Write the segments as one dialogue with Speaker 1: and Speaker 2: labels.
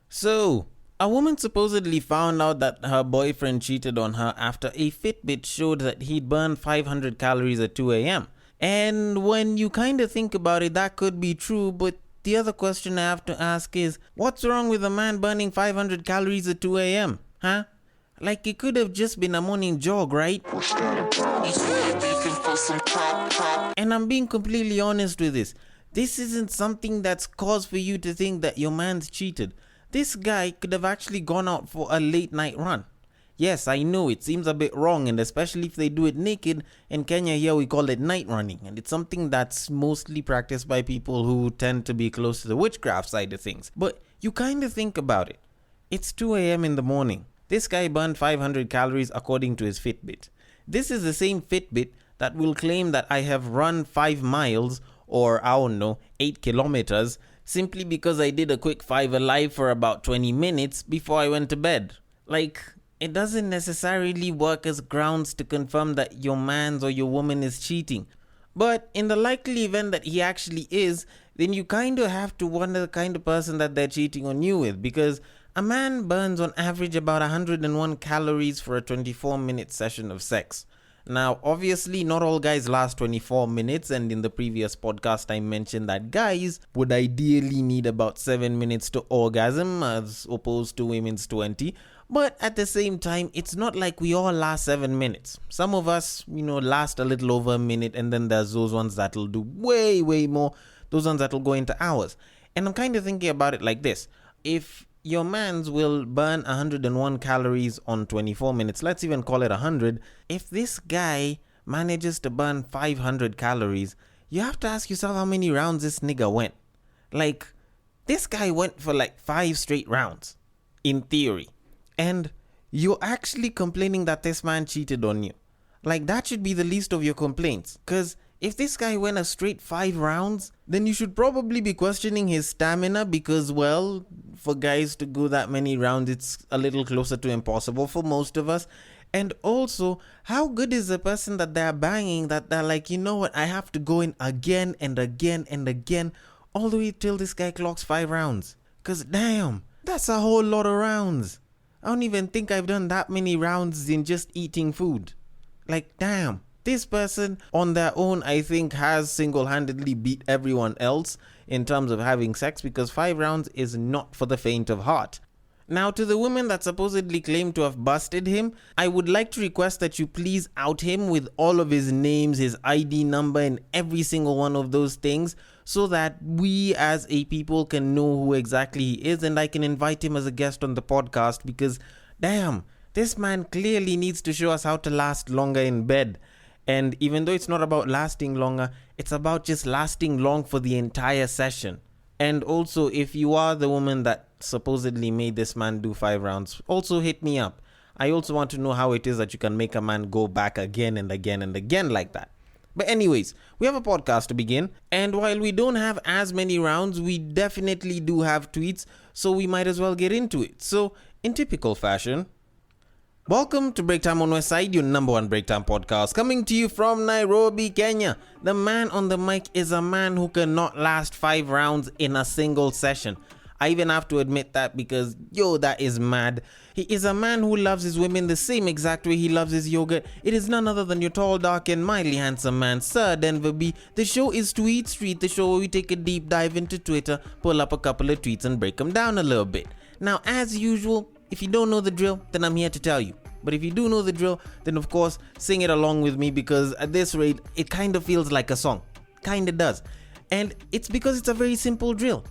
Speaker 1: So, a woman supposedly found out that her boyfriend cheated on her after a Fitbit showed that he'd burned 500 calories at 2 a.m. And when you kind of think about it, that could be true, but the other question I have to ask is, what's wrong with a man burning 500 calories at 2 a.m.? Huh? Like, it could have just been a morning jog, right? And I'm being completely honest with this. This isn't something that's cause for you to think that your man's cheated. This guy could have actually gone out for a late night run. Yes, I know it seems a bit wrong, and especially if they do it naked. In Kenya here we call it night running, and it's something that's mostly practiced by people who tend to be close to the witchcraft side of things. But you kind of think about it. It's 2 a.m. in the morning. This guy burned 500 calories according to his Fitbit. This is the same Fitbit that will claim that I have run 5 miles or, I don't know, 8 kilometers simply because I did a quick 5 alive for about 20 minutes before I went to bed. Like, it doesn't necessarily work as grounds to confirm that your man's or your woman is cheating. But in the likely event that he actually is, then you kind of have to wonder the kind of person that they're cheating on you with, because a man burns on average about 101 calories for a 24-minute session of sex. Now, obviously, not all guys last 24 minutes, and in the previous podcast, I mentioned that guys would ideally need about 7 minutes to orgasm as opposed to women's 20. But at the same time, it's not like we all last 7 minutes. Some of us, last a little over a minute, and then there's those ones that'll do way, way more. Those ones that'll go into hours. And I'm kind of thinking about it like this. If your mans will burn 101 calories on 24 minutes, let's even call it 100. If this guy manages to burn 500 calories, you have to ask yourself how many rounds this nigga went. Like, this guy went for like 5 straight rounds, in theory. And you're actually complaining that this man cheated on you. Like, that should be the least of your complaints. Because if this guy went a straight 5 rounds, then you should probably be questioning his stamina, because, well, for guys to go that many rounds, it's a little closer to impossible for most of us. And also, how good is the person that they're banging that they're like, you know what, I have to go in again and again and again all the way till this guy clocks 5 rounds. Because damn, that's a whole lot of rounds. I don't even think I've done that many rounds in just eating food. Like, damn. This person on their own, I think, has single-handedly beat everyone else in terms of having sex, because 5 rounds is not for the faint of heart. Now, to the woman that supposedly claimed to have busted him, I would like to request that you please out him with all of his names, his ID number, and every single one of those things, so that we as a people can know who exactly he is, and I can invite him as a guest on the podcast, because, damn, this man clearly needs to show us how to last longer in bed. And even though it's not about lasting longer, it's about just lasting long for the entire session. And also, if you are the woman that supposedly made this man do 5 rounds, also hit me up. I also want to know how it is that you can make a man go back again and again and again like that. But anyways, we have a podcast to begin. And while we don't have as many rounds, we definitely do have tweets. So we might as well get into it. So, in typical fashion, welcome to Break Time on Westside, your number 1 breakdown podcast, coming to you from Nairobi, Kenya. The man on the mic is a man who cannot last 5 rounds in a single session. I even have to admit that, because, that is mad. He is a man who loves his women the same exact way he loves his yogurt. It is none other than your tall, dark, and mildly handsome man, Sir Denver B. The show is Tweetstreet, the show where we take a deep dive into Twitter, pull up a couple of tweets, and break them down a little bit. Now, as usual, if you don't know the drill, then I'm here to tell you. But if you do know the drill, then of course, sing it along with me, because at this rate, it kind of feels like a song. Kinda does. And it's because it's a very simple drill.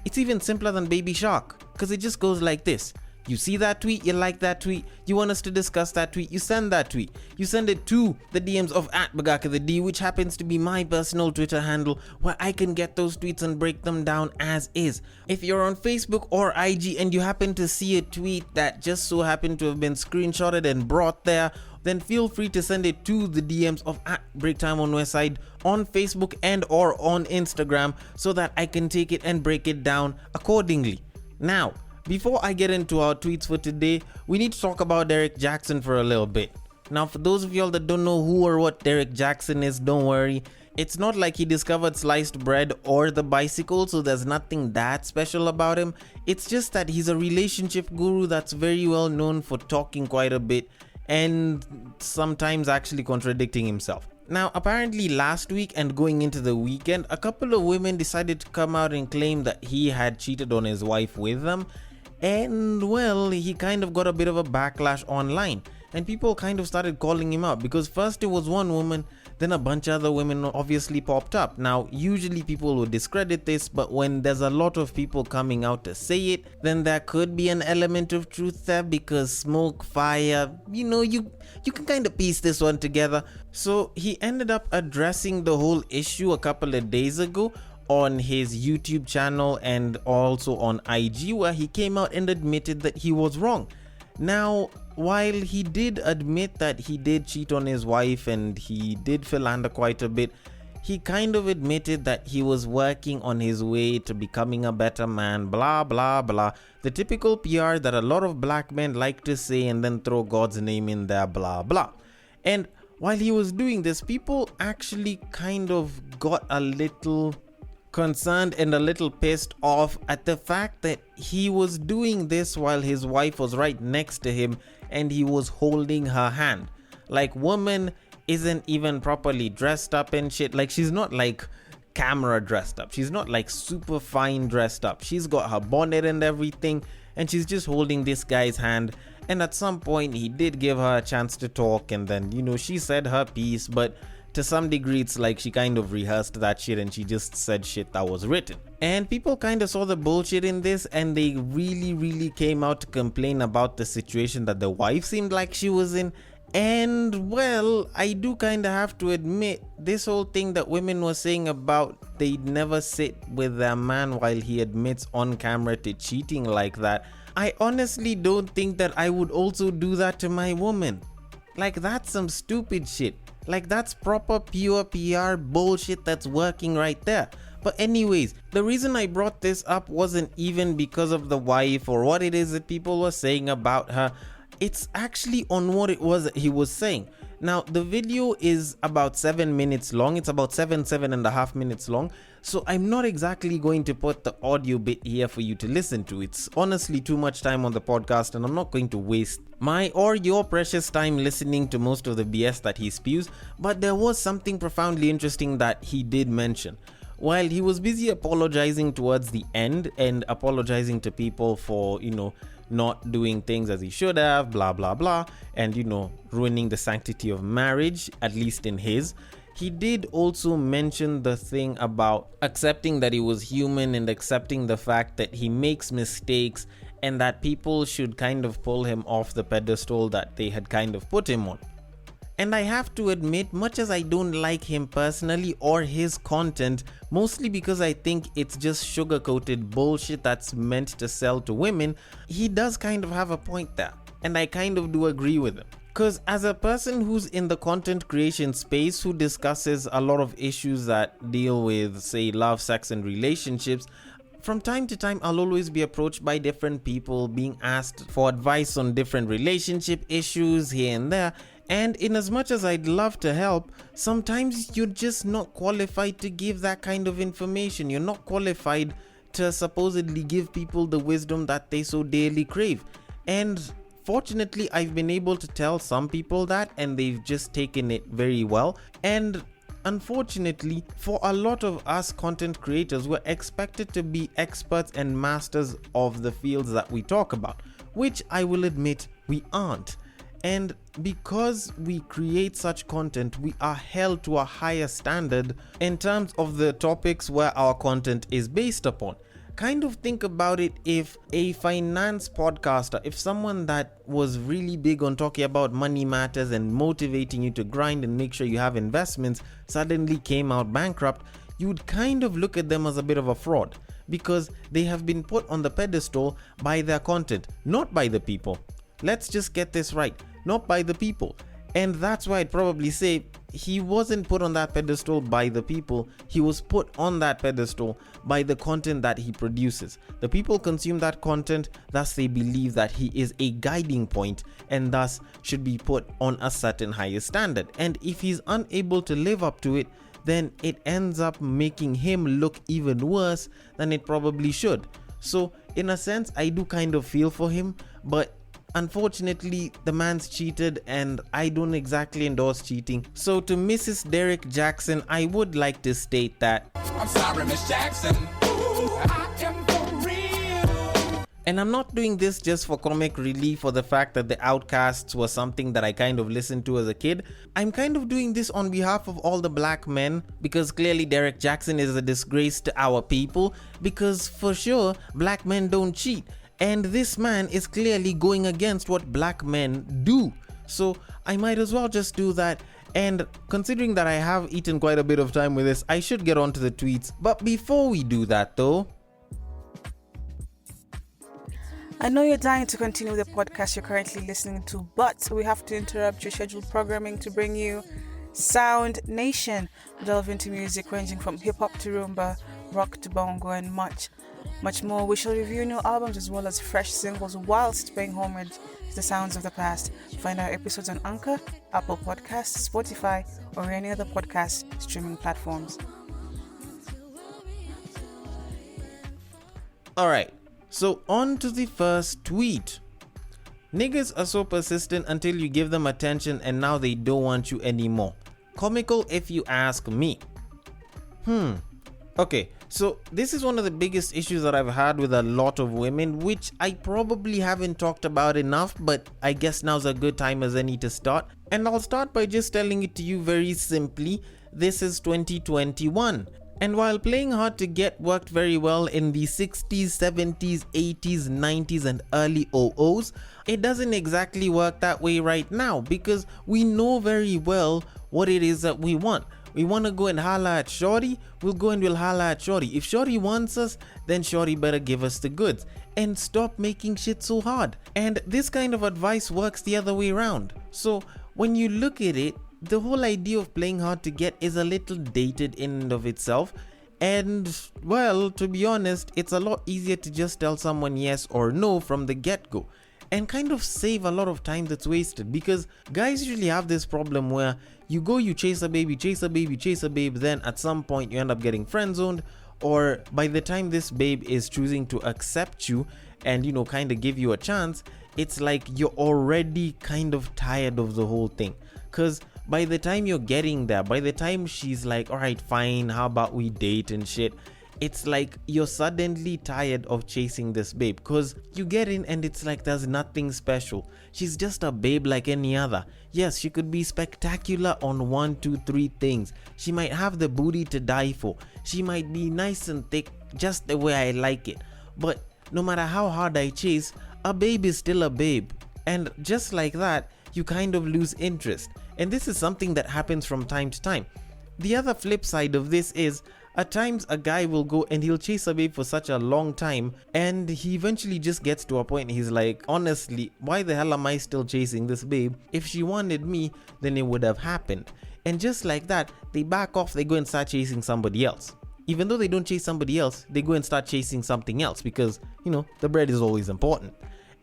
Speaker 1: It's even simpler than Baby Shark, because it just goes like this. You see that tweet, you like that tweet, you want us to discuss that tweet, you send that tweet. You send it to the DMs of @BagakaTheD, which happens to be my personal Twitter handle, where I can get those tweets and break them down as is. If you're on Facebook or IG and you happen to see a tweet that just so happened to have been screenshotted and brought there, then feel free to send it to the DMs of @BreakTimeOnWestside on Facebook and or on Instagram, so that I can take it and break it down accordingly. Now, before I get into our tweets for today, we need to talk about Derrick Jaxn for a little bit. Now, for those of y'all that don't know who or what Derrick Jaxn is, don't worry. It's not like he discovered sliced bread or the bicycle, so there's nothing that special about him. It's just that he's a relationship guru that's very well known for talking quite a bit and sometimes actually contradicting himself. Now, apparently last week and going into the weekend, a couple of women decided to come out and claim that he had cheated on his wife with them. And well, he kind of got a bit of a backlash online. And people kind of started calling him out because first it was one woman, then a bunch of other women obviously popped up. Now, usually people would discredit this, but when there's a lot of people coming out to say it, then there could be an element of truth there because smoke, fire, you can kind of piece this one together. So he ended up addressing the whole issue a couple of days ago on his YouTube channel and also on IG, where he came out and admitted that he was wrong. Now, while he did admit that he did cheat on his wife and he did philander quite a bit, he kind of admitted that he was working on his way to becoming a better man, blah blah blah. The typical PR that a lot of black men like to say and then throw God's name in there, blah blah. And while he was doing this, people actually kind of got a little concerned and a little pissed off at the fact that he was doing this while his wife was right next to him and he was holding her hand. Like, woman isn't even properly dressed up and shit. Like, she's not like camera dressed up, she's not like super fine dressed up, she's got her bonnet and everything, and she's just holding this guy's hand. And at some point he did give her a chance to talk, and then she said her piece, but to some degree it's like she kind of rehearsed that shit and she just said shit that was written. And people kind of saw the bullshit in this and they really came out to complain about the situation that the wife seemed like she was in. And well, I do kind of have to admit, this whole thing that women were saying about they'd never sit with their man while he admits on camera to cheating like that, I honestly don't think that I would also do that to my woman. Like, that's some stupid shit. Like, that's proper pure PR bullshit that's working right there. But anyways, the reason I brought this up wasn't even because of the wife or what it is that people were saying about her. It's actually on what it was that he was saying. Now, the video is about 7 minutes long. It's about 7.5 minutes long. So I'm not exactly going to put the audio bit here for you to listen to. It's honestly too much time on the podcast and I'm not going to waste my or your precious time listening to most of the BS that he spews. But there was something profoundly interesting that he did mention. While he was busy apologizing towards the end and apologizing to people for, not doing things as he should have, blah blah blah, and ruining the sanctity of marriage, at least in his, he did also mention the thing about accepting that he was human and accepting the fact that he makes mistakes and that people should kind of pull him off the pedestal that they had kind of put him on. And I have to admit, much as I don't like him personally or his content, mostly because I think it's just sugar-coated bullshit that's meant to sell to women, he does kind of have a point there. And I kind of do agree with him. Because as a person who's in the content creation space, who discusses a lot of issues that deal with, say, love, sex, and relationships, from time to time, I'll always be approached by different people being asked for advice on different relationship issues here and there. And in as much as I'd love to help, sometimes you're just not qualified to give that kind of information. You're not qualified to supposedly give people the wisdom that they so dearly crave. And fortunately, I've been able to tell some people that, and they've just taken it very well. And unfortunately, for a lot of us content creators, we're expected to be experts and masters of the fields that we talk about, which I will admit we aren't. And because we create such content, we are held to a higher standard in terms of the topics where our content is based upon. Kind of think about it, if a finance podcaster, if someone that was really big on talking about money matters and motivating you to grind and make sure you have investments, suddenly came out bankrupt, you'd kind of look at them as a bit of a fraud because they have been put on the pedestal by their content, not by the people. Let's just get this right, not by the people. And that's why I'd probably say he wasn't put on that pedestal by the people. He was put on that pedestal by the content that he produces. The people consume that content, thus they believe that he is a guiding point and thus should be put on a certain higher standard. And if he's unable to live up to it, then it ends up making him look even worse than it probably should. So in a sense, I do kind of feel for him, but unfortunately, the man's cheated and I don't exactly endorse cheating. So to Mrs. Derrick Jaxn, I would like to state that
Speaker 2: I'm sorry, Miss Jackson. Ooh, I am for real.
Speaker 1: And I'm not doing this just for comic relief or the fact that the Outcasts was something that I kind of listened to as a kid. I'm kind of doing this on behalf of all the black men, because clearly Derrick Jaxn is a disgrace to our people, because for sure black men don't cheat. And this man is clearly going against what black men do. So I might as well just do that. And considering that I have eaten quite a bit of time with this, I should get on to the tweets. But before we do that though,
Speaker 3: I know you're dying to continue the podcast you're currently listening to, but we have to interrupt your scheduled programming to bring you Sound Nation. We delve into music ranging from hip-hop to rumba, rock to bongo, and much more. We shall review new albums as well as fresh singles whilst paying homage to the sounds of the past. Find our episodes on Anchor, Apple Podcasts, Spotify, or any other podcast streaming platforms.
Speaker 1: alright, so on to the first tweet. Niggas are so persistent until you give them attention and now they don't want you anymore. Comical if you ask me. Okay, so this is one of the biggest issues that I've had with a lot of women, which I probably haven't talked about enough, but I guess now's a good time as any to start. And I'll start by just telling it to you very simply. This is 2021. And while playing hard to get worked very well in the 60s, 70s, 80s, 90s and early 00s, it doesn't exactly work that way right now, because we know very well what it is that we want. We want to go and holla at shorty, we'll go and we'll holla at shorty. If shorty wants us, then shorty better give us the goods and stop making shit so hard. And this kind of advice works the other way around. So when you look at it, the whole idea of playing hard to get is a little dated in and of itself. And well, to be honest, it's a lot easier to just tell someone yes or no from the get-go and kind of save a lot of time that's wasted, because guys usually have this problem where you go, you chase a babe, then at some point you end up getting friend zoned, or by the time this babe is choosing to accept you and, you know, kind of give you a chance, it's like you're already kind of tired of the whole thing. Because by the time you're getting there, by the time she's like, all right, fine, how about we date and shit, it's like you're suddenly tired of chasing this babe, because you get in and it's like there's nothing special. She's just a babe like any other. Yes, she could be spectacular on 1, 2, 3 things. She might have the booty to die for. She might be nice and thick just the way I like it. But no matter how hard I chase, a babe is still a babe. And just like that, you kind of lose interest. And this is something that happens from time to time. The other flip side of this is, at times a guy will go and he'll chase a babe for such a long time, and he eventually just gets to a point he's like, honestly, why the hell am I still chasing this babe? If she wanted me, then it would have happened. And just like that, they back off, they go and start chasing somebody else. Even though they don't chase somebody else, they go and start chasing something else because, you know, the bread is always important.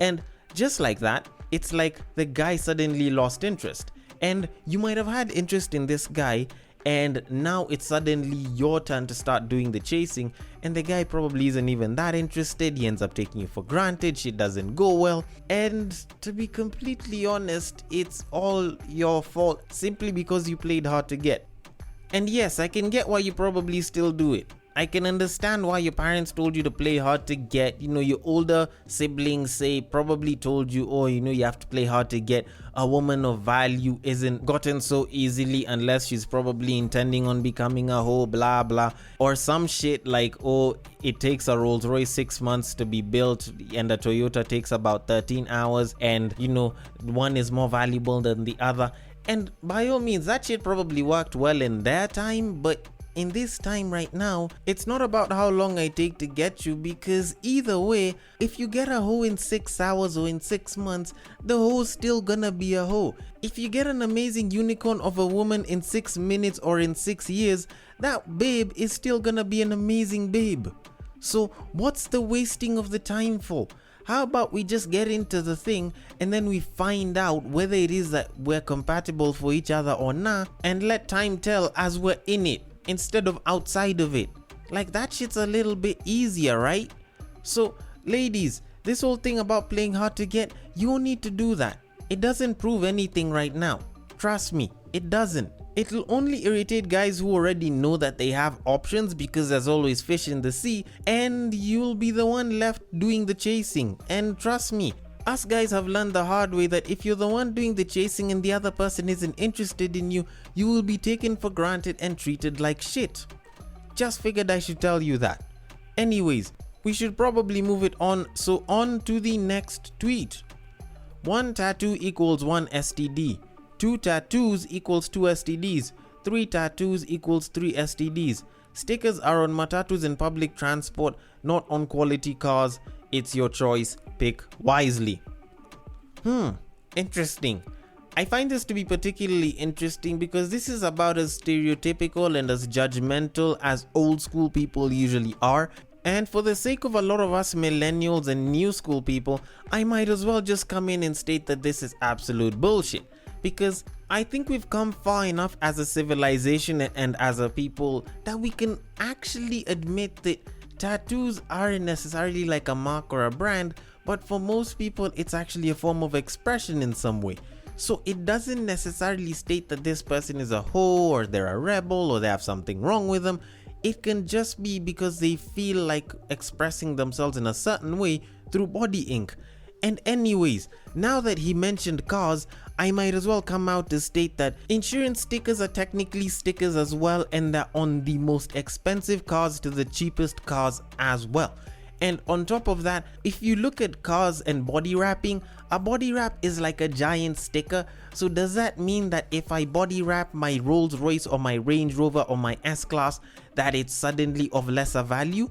Speaker 1: And just like that, it's like the guy suddenly lost interest. And you might have had interest in this guy, and now it's suddenly your turn to start doing the chasing, and the guy probably isn't even that interested. He ends up taking you for granted, shit doesn't go well, and to be completely honest, it's all your fault simply because you played hard to get. And yes, I can get why you probably still do it. I can understand why your parents told you to play hard to get. You know, your older siblings say probably told you, oh, you know, you have to play hard to get. A woman of value isn't gotten so easily unless she's probably intending on becoming a hoe, blah blah, or some shit like, oh, it takes a Rolls Royce 6 months to be built and a Toyota takes about 13 hours, and you know, one is more valuable than the other. And by all means, that shit probably worked well in their time, but in this time right now, it's not about how long I take to get you, because either way, if you get a hoe in 6 hours or in 6 months, the hoe's still gonna be a hoe. If you get an amazing unicorn of a woman in 6 minutes or in 6 years, that babe is still gonna be an amazing babe. So what's the wasting of the time for? How about we just get into the thing and then we find out whether it is that we're compatible for each other or not, and let time tell as we're in it instead of outside of it. Like, that shit's a little bit easier, right? So ladies, this whole thing about playing hard to get, you don't need to do that. It doesn't prove anything right now. Trust me, it doesn't. It'll only irritate guys who already know that they have options, because there's always fish in the sea, and you'll be the one left doing the chasing. And trust me, us guys have learned the hard way that if you're the one doing the chasing and the other person isn't interested in you, you will be taken for granted and treated like shit. Just figured I should tell you that. Anyways, we should probably move it on, so on to the next tweet. 1 tattoo equals 1 STD. 2 tattoos equals 2 STDs. 3 tattoos equals 3 STDs. Stickers are on matatus and public transport, not on quality cars. It's your choice. Pick wisely. Interesting. I find this to be particularly interesting because this is about as stereotypical and as judgmental as old school people usually are. And for the sake of a lot of us millennials and new school people, I might as well just come in and state that this is absolute bullshit. Because I think we've come far enough as a civilization and as a people that we can actually admit that tattoos aren't necessarily like a mark or a brand, but for most people it's actually a form of expression in some way. So it doesn't necessarily state that this person is a hoe or they're a rebel or they have something wrong with them. It can just be because they feel like expressing themselves in a certain way through body ink. And anyways, now that he mentioned cars, I might as well come out to state that insurance stickers are technically stickers as well, and they're on the most expensive cars to the cheapest cars as well. And on top of that, if you look at cars and body wrapping, a body wrap is like a giant sticker. So does that mean that if I body wrap my Rolls Royce or my Range Rover or my S-Class, that it's suddenly of lesser value?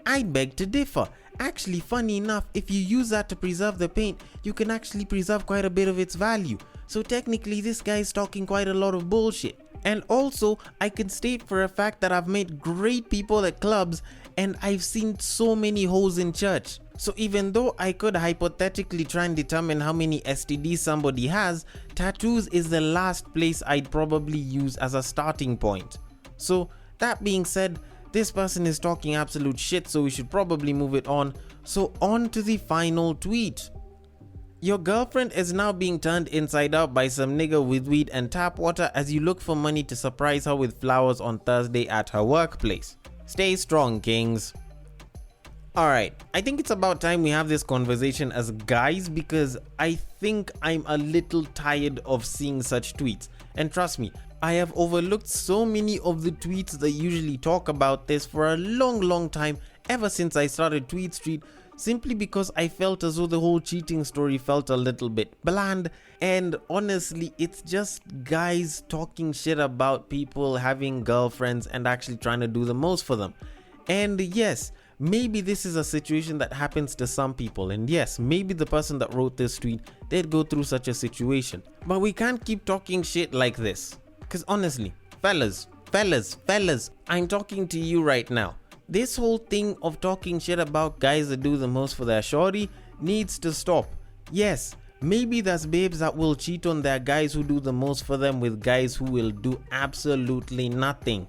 Speaker 1: I beg to differ. Actually, funny enough, if you use that to preserve the paint, you can actually preserve quite a bit of its value. So technically this guy is talking quite a lot of bullshit. And also, I can state for a fact that I've met great people at clubs and I've seen so many hoes in church. So even though I could hypothetically try and determine how many STDs somebody has, tattoos is the last place I'd probably use as a starting point. So that being said, this person is talking absolute shit, so we should probably move it on. So on to the final tweet. Your girlfriend is now being turned inside out by some nigga with weed and tap water as you look for money to surprise her with flowers on Thursday at her workplace. Stay strong, kings. Alright, I think it's about time we have this conversation as guys, because I think I'm a little tired of seeing such tweets. And trust me, I have overlooked so many of the tweets that usually talk about this for a long time ever since I started Tweetstreet, simply because I felt as though the whole cheating story felt a little bit bland, and honestly it's just guys talking shit about people having girlfriends and actually trying to do the most for them. And yes, maybe this is a situation that happens to some people, and yes, maybe the person that wrote this tweet did go through such a situation, but we can't keep talking shit like this. Because honestly, fellas, I'm talking to you right now. This whole thing of talking shit about guys that do the most for their shorty needs to stop. Yes, maybe there's babes that will cheat on their guys who do the most for them with guys who will do absolutely nothing.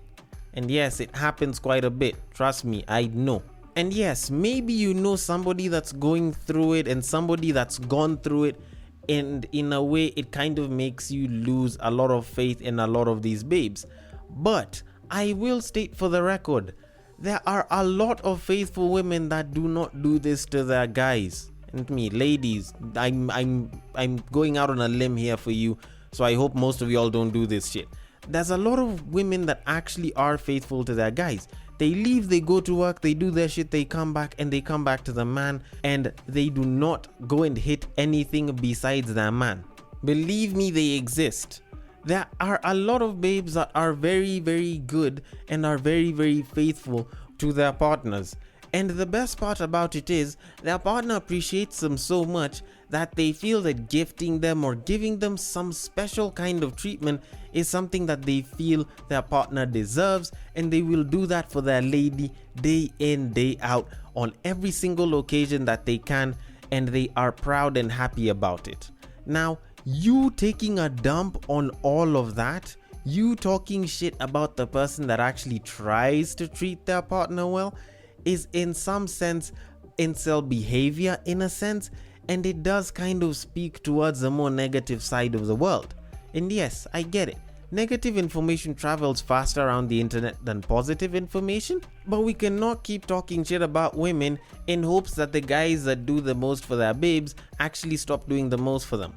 Speaker 1: And yes, it happens quite a bit. Trust me, I know. And yes, maybe you know somebody that's going through it and somebody that's gone through it, and in a way it kind of makes you lose a lot of faith in a lot of these babes. But I will state for the record, there are a lot of faithful women that do not do this to their guys. And me, ladies, I'm going out on a limb here for you, so I hope most of y'all don't do this shit. There's a lot of women that actually are faithful to their guys. They leave, they go to work, they do their shit, they come back, and they come back to the man, and they do not go and hit anything besides their man. Believe me, they exist. There are a lot of babes that are very, very good and are very, very faithful to their partners. And the best part about it is their partner appreciates them so much that they feel that gifting them or giving them some special kind of treatment is something that they feel their partner deserves, and they will do that for their lady day in, day out on every single occasion that they can, and they are proud and happy about it. Now, you taking a dump on all of that, you talking shit about the person that actually tries to treat their partner well, is in some sense incel behavior in a sense, and it does kind of speak towards the more negative side of the world. And yes, I get it. Negative information travels faster around the internet than positive information, but we cannot keep talking shit about women in hopes that the guys that do the most for their babes actually stop doing the most for them.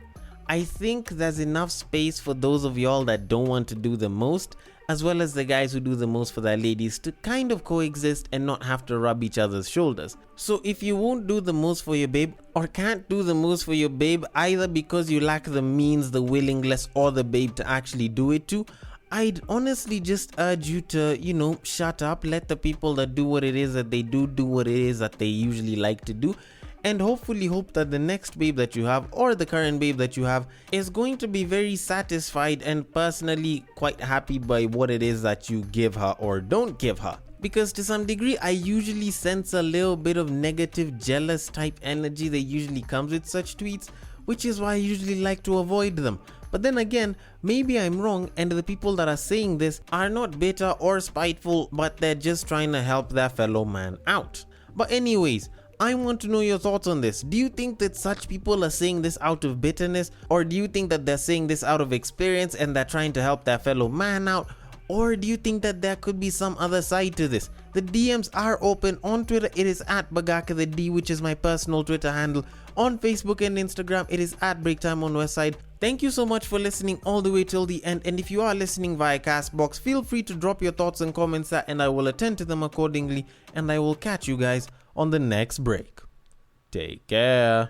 Speaker 1: I think there's enough space for those of y'all that don't want to do the most, as well as the guys who do the most for their ladies, to kind of coexist and not have to rub each other's shoulders. So if you won't do the most for your babe, or can't do the most for your babe either because you lack the means, the willingness, or the babe to actually do it to, I'd honestly just urge you to, shut up, let the people that do what it is that they do what it is that they usually like to do, and hopefully hope that the next babe that you have, or the current babe that you have, is going to be very satisfied and personally quite happy by what it is that you give her or don't give her. Because to some degree, I usually sense a little bit of negative, jealous type energy that usually comes with such tweets, which is why I usually like to avoid them. But then again, maybe I'm wrong and the people that are saying this are not bitter or spiteful, but they're just trying to help their fellow man out. But anyways, I want to know your thoughts on this. Do you think that such people are saying this out of bitterness, or do you think that they're saying this out of experience and they're trying to help their fellow man out? Or do you think that there could be some other side to this? The DMs are open. On Twitter, it is at BagakaTheD, which is my personal Twitter handle. On Facebook and Instagram, it is at BreakTime on Westside. Thank you so much for listening all the way till the end. And if you are listening via Castbox, feel free to drop your thoughts and comments there, and I will attend to them accordingly. And I will catch you guys on the next break. Take care.